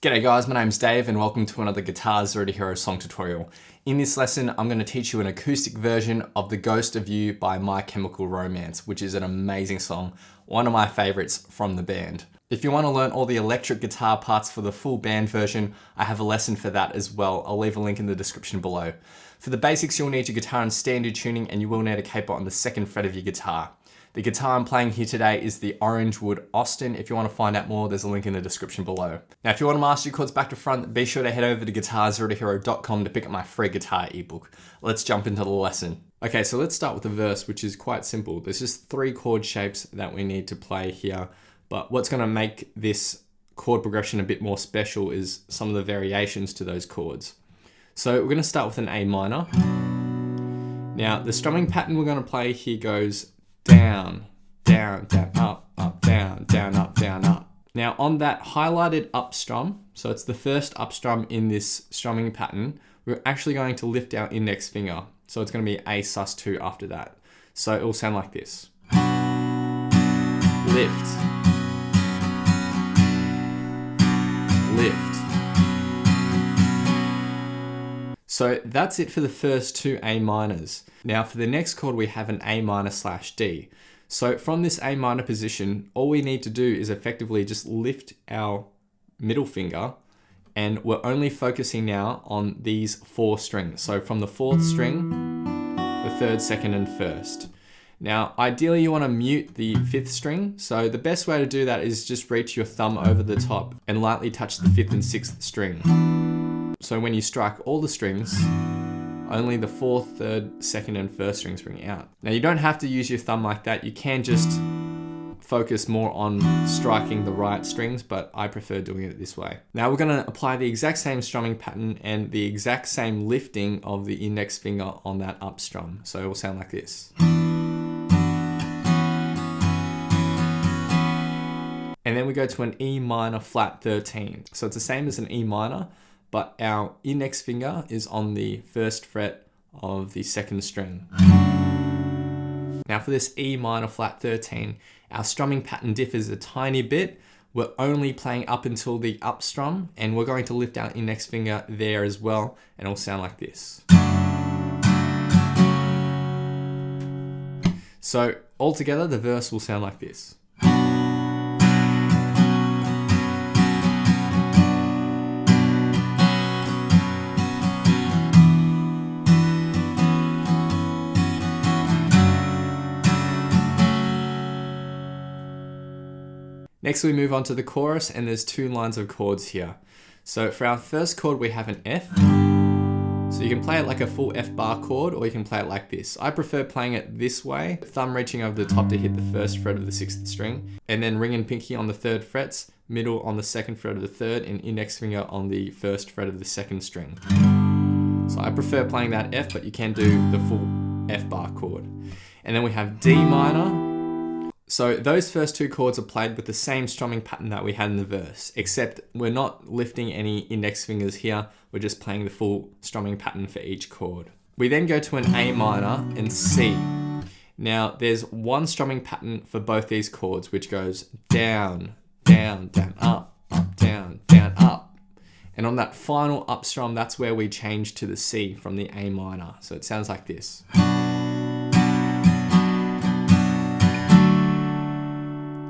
G'day guys, my name's Dave and welcome to another Guitar Zero to Hero song tutorial. In this lesson, I'm going to teach you an acoustic version of The Ghost of You by My Chemical Romance, which is an amazing song, one of my favorites from the band. If you want to learn all the electric guitar parts for the full band version, I have a lesson for that as well. I'll leave a link in the description below. For the basics, you'll need your guitar in standard tuning and you will need a capo on the second fret of your guitar. The guitar I'm playing here today is the Orangewood Austin. If you want to find out more, there's a link in the description below. Now, if you want to master your chords back to front, be sure to head over to guitarzerotohero.com to pick up my free guitar ebook. Let's jump into the lesson. Okay, so let's start with the verse, which is quite simple. There's just 3 chord shapes that we need to play here. But what's going to make this chord progression a bit more special is some of the variations to those chords. So we're going to start with an A minor. Now, the strumming pattern we're going to play here goes down, down, down, up, up, down, down, up, down, up. Now on that highlighted up strum, so it's the first up strum in this strumming pattern, we're actually going to lift our index finger. So it's going to be A sus2 after that. So it will sound like this. Lift, lift. So that's it for the first 2 A minors. Now for the next chord, we have an A minor / D. So from this A minor position, all we need to do is effectively just lift our middle finger, and we're only focusing now on these 4 strings. So from the 4th string, the 3rd, 2nd, and 1st. Now, ideally you want to mute the 5th string. So the best way to do that is just reach your thumb over the top and lightly touch the 5th and 6th string. So when you strike all the strings, only the 4th, 3rd, 2nd, and 1st strings ring out. Now you don't have to use your thumb like that. You can just focus more on striking the right strings, but I prefer doing it this way. Now we're going to apply the exact same strumming pattern and the exact same lifting of the index finger on that up strum. So it will sound like this. And then we go to an E minor flat 13. So it's the same as an E minor, but our index finger is on the 1st fret of the 2nd string. Now for this E minor flat 13, our strumming pattern differs a tiny bit. We're only playing up until the up strum, and we're going to lift our index finger there as well, and it'll sound like this. So altogether, the verse will sound like this. Next we move on to the chorus, and there's 2 lines of chords here. So for our first chord we have an F. So you can play it like a full F bar chord, or you can play it like this. I prefer playing it this way, thumb reaching over the top to hit the 1st fret of the 6th string, and then ring and pinky on the 3rd frets, middle on the 2nd fret of the 3rd, and index finger on the 1st fret of the 2nd string. So I prefer playing that F, but you can do the full F bar chord. And then we have D minor. So those first 2 chords are played with the same strumming pattern that we had in the verse, except we're not lifting any index fingers here. We're just playing the full strumming pattern for each chord. We then go to an A minor and C. Now there's one strumming pattern for both these chords, which goes down, down, down, up, up, down, down, up. And on that final up strum, that's where we change to the C from the A minor. So it sounds like this.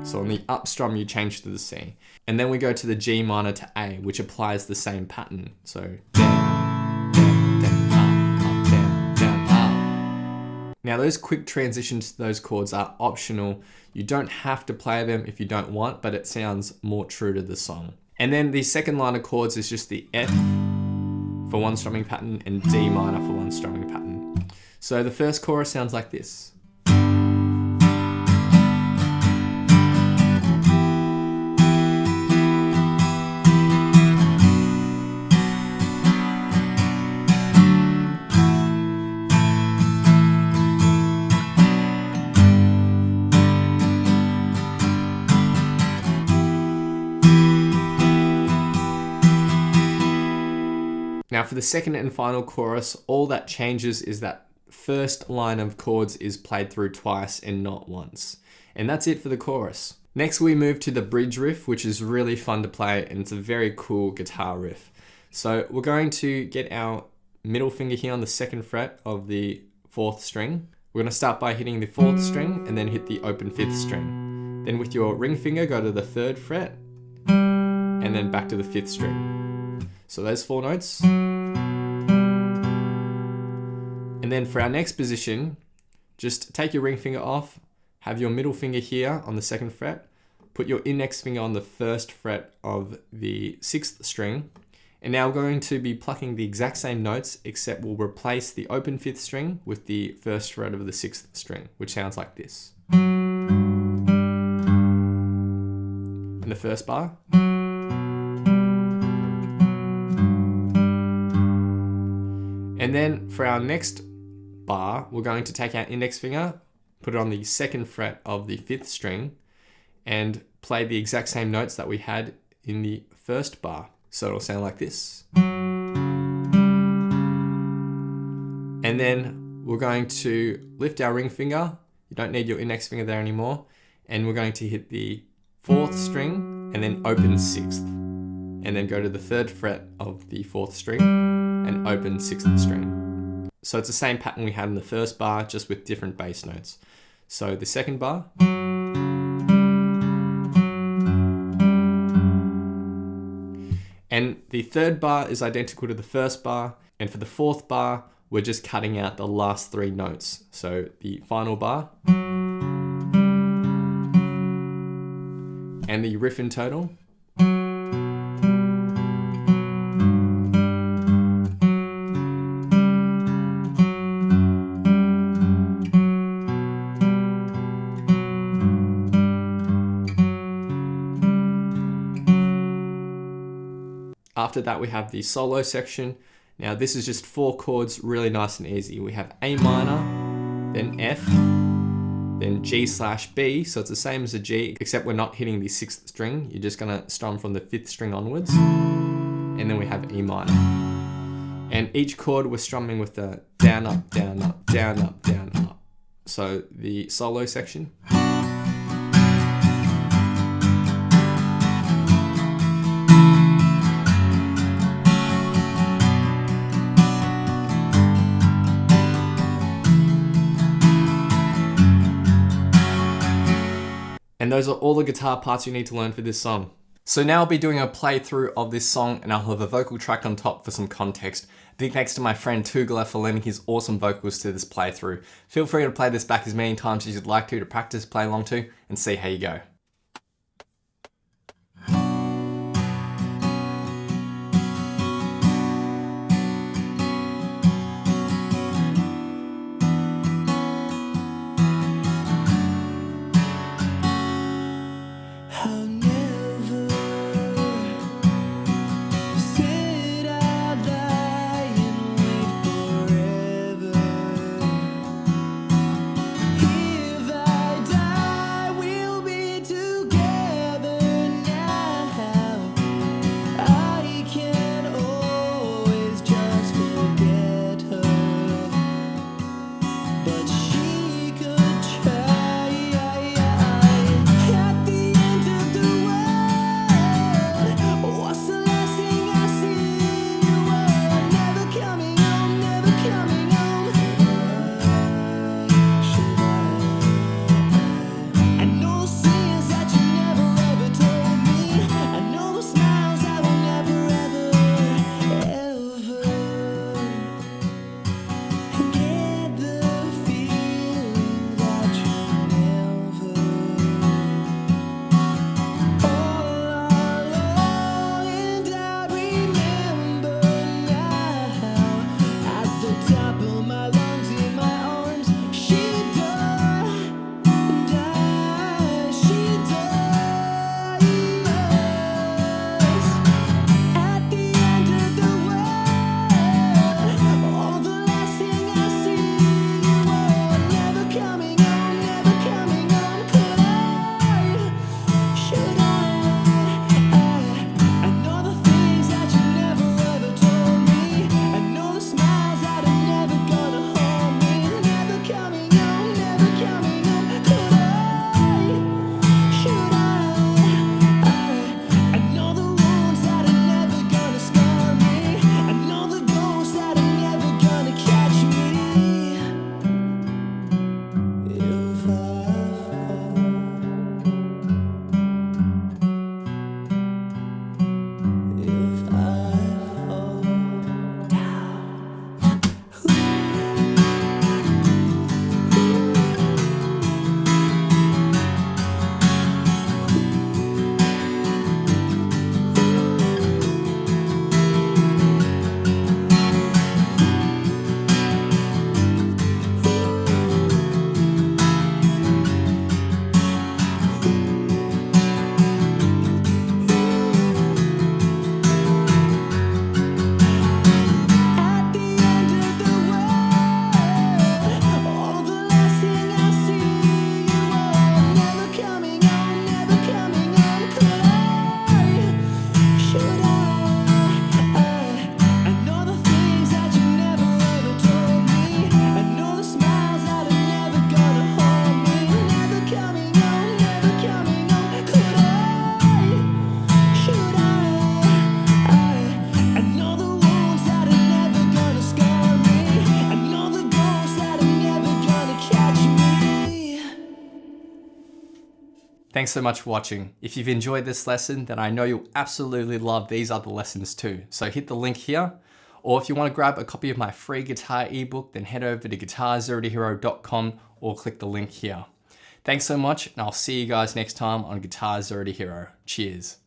So on the up strum, you change to the C. And then we go to the G minor to A, which applies the same pattern. So down, down, down, up, down, down, up. Now those quick transitions to those chords are optional. You don't have to play them if you don't want, but it sounds more true to the song. And then the second line of chords is just the F for one strumming pattern and D minor for one strumming pattern. So the first chorus sounds like this. Now for the second and final chorus, all that changes is that first line of chords is played through twice and not once. And that's it for the chorus. Next we move to the bridge riff, which is really fun to play and it's a very cool guitar riff. So we're going to get our middle finger here on the 2nd fret of the 4th string. We're going to start by hitting the 4th string and then hit the open 5th string. Then with your ring finger, go to the 3rd fret and then back to the 5th string. So those 4 notes. And then for our next position, just take your ring finger off, have your middle finger here on the 2nd fret, put your index finger on the 1st fret of the 6th string, and now we're going to be plucking the exact same notes, except we'll replace the open 5th string with the 1st fret of the 6th string, which sounds like this. In the first bar. And then for our next bar, we're going to take our index finger, put it on the 2nd fret of the 5th string, and play the exact same notes that we had in the first bar. So it'll sound like this. And then we're going to lift our ring finger. You don't need your index finger there anymore. And we're going to hit the 4th string and then open 6th. And then go to the 3rd fret of the 4th string and open 6th string. So it's the same pattern we had in the first bar, just with different bass notes. So the 2nd bar. And the 3rd bar is identical to the first bar. And for the 4th bar, we're just cutting out the last 3 notes. So the final bar and the riff in total. After that, we have the solo section. Now this is just 4 chords, really nice and easy. We have A minor, then F, then G/B. So it's the same as a G, except we're not hitting the 6th string. You're just gonna strum from the 5th string onwards. And then we have E minor. And each chord we're strumming with the down, up, down, up, down, up, down, up. So the solo section. And those are all the guitar parts you need to learn for this song. So now I'll be doing a playthrough of this song and I'll have a vocal track on top for some context. Big thanks to my friend Tugler for lending his awesome vocals to this playthrough. Feel free to play this back as many times as you'd like to practice, play along to, and see how you go. If I die, we'll be together. Thanks so much for watching. If you've enjoyed this lesson, then I know you'll absolutely love these other lessons too. So hit the link here. Or if you want to grab a copy of my free guitar ebook, then head over to guitarzerotohero.com or click the link here. Thanks so much, and I'll see you guys next time on Guitar Zero to Hero. Cheers.